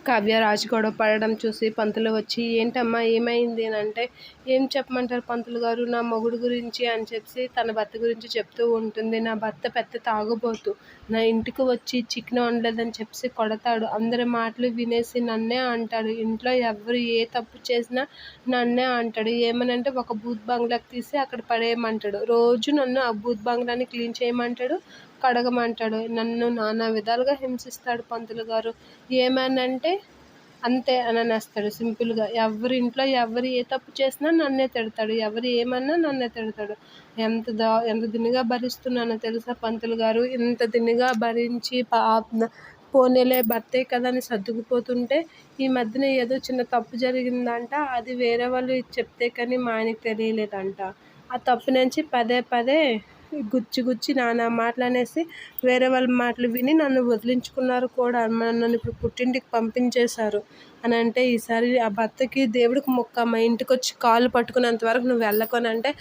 కావ్య రాజు గొడవ పడడం చూసి పంతులు వచ్చి, ఏంటమ్మా ఏమైంది అని అంటే, ఏం చెప్పమంటారు పంతులు గారు, నా మొగుడు గురించి అని చెప్పి తన భర్త గురించి చెప్తూ ఉంటుంది. నా భర్త పెద్ద తాగుబోతు, నా ఇంటికి వచ్చి చికెన్ వండలేదని చెప్పి కొడతాడు, అందరి మాటలు వినేసి నన్నే అంటాడు, ఇంట్లో ఎవరు ఏ తప్పు చేసినా నన్నే అంటాడు, ఏమనంటే ఒక బూత్ బంగ్లాకి తీసి అక్కడ పడేయమంటాడు, రోజు నన్ను ఆ బూత్ బంగ్లాని క్లీన్ చేయమంటాడు, కడగమంటాడు, నన్ను నానా విధాలుగా హింసిస్తాడు పంతులు గారు. ఏమనంటే అంతే అని అనేస్తాడు సింపుల్గా. ఇంట్లో ఎవరు ఏ తప్పు చేసినా నన్నే తిడతాడు, ఎవరు ఏమన్నా నన్నే తిడతాడు. ఎంత దిన్నుగా భరిస్తున్నానో తెలుసా పంతులు గారు. ఇంత దిన్నుగా భరించి పోనీలే భర్తే కదా అని సర్దుకుపోతుంటే, ఈ మధ్యన ఏదో చిన్న తప్పు జరిగిందంట, అది వేరే వాళ్ళు చెప్తే కానీ మా ఆయనకి తెలియలేదంట. ఆ తప్పు నుంచి పదే పదే గుచ్చి నానా మాటలు అనేసి వేరే వాళ్ళ మాటలు విని నన్ను వదిలించుకున్నారు కూడా. నన్ను ఇప్పుడు పుట్టింటికి పంపించేశారు అని అంటే, ఈసారి ఆ భర్తకి దేవుడికి మొక్క, మా ఇంటికి వచ్చి కాళ్ళు పట్టుకునేంత వరకు నువ్వు వెళ్ళకొని అంటే,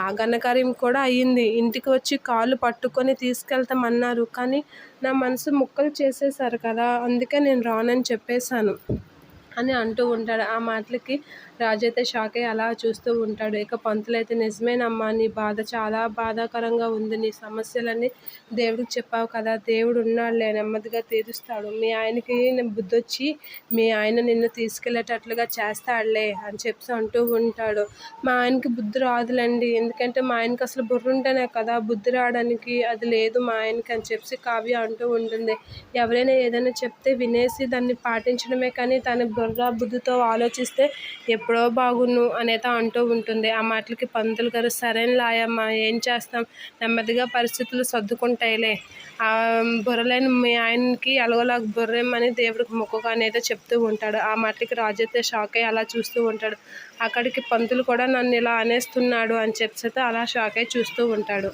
ఆ ఘనకార్యం కూడా అయ్యింది. ఇంటికి వచ్చి కాళ్ళు పట్టుకొని తీసుకెళ్తామన్నారు, కానీ నా మనసు ముక్కలు చేసేసారు కదా, అందుకే నేను రానని చెప్పేశాను అని అంటూ ఉంటాడు. ఆ మాటలకి రాజు అయితే షాక్ అయ్యి అలా చూస్తూ ఉంటాడు. ఇక పంతులైతే, నిజమేనమ్మా, నీ బాధ చాలా బాధాకరంగా ఉంది, నీ సమస్యలన్నీ దేవుడికి చెప్పావు కదా, దేవుడు ఉన్నాడులే, నెమ్మదిగా తీరుస్తాడు, మీ ఆయనకి బుద్ధి వచ్చి మీ ఆయన నిన్ను తీసుకెళ్ళేటట్లుగా చేస్తాడులే అని చెప్పి అంటూ ఉంటాడు. మా ఆయనకి బుద్ధి రాదులేండి, ఎందుకంటే మా ఆయనకి అసలు బుర్ర ఉంటేనే కదా బుద్ధి రావడానికి, అది లేదు మా ఆయనకి అని చెప్పి కావ్య అంటూ ఉంటుంది. ఎవరైనా ఏదైనా చెప్తే వినేసి దాన్ని పాటించడమే కానీ తన బుద్ధితో ఆలోచిస్తే ఎప్పుడో బాగున్ను అనేది అంటూ ఉంటుంది. ఆ మాటలకి పంతులు గారు, సరేలాయమ్మా, ఏం చేస్తాం, నెమ్మదిగా పరిస్థితులు సర్దుకుంటాయిలే, ఆ బుర్రలేని మీ ఆయనకి ఎలాగోలాగా బుర్రేమని దేవుడికి మొక్కుగా అనేది చెప్తూ ఉంటాడు. ఆ మాటలకి రాజు అయితే షాక్ అయ్యి అలా చూస్తూ ఉంటాడు. అక్కడికి పంతులు కూడా నన్ను ఇలా అనేస్తున్నాడు అని చెప్పి అలా షాక్ అయ్యి చూస్తూ ఉంటాడు.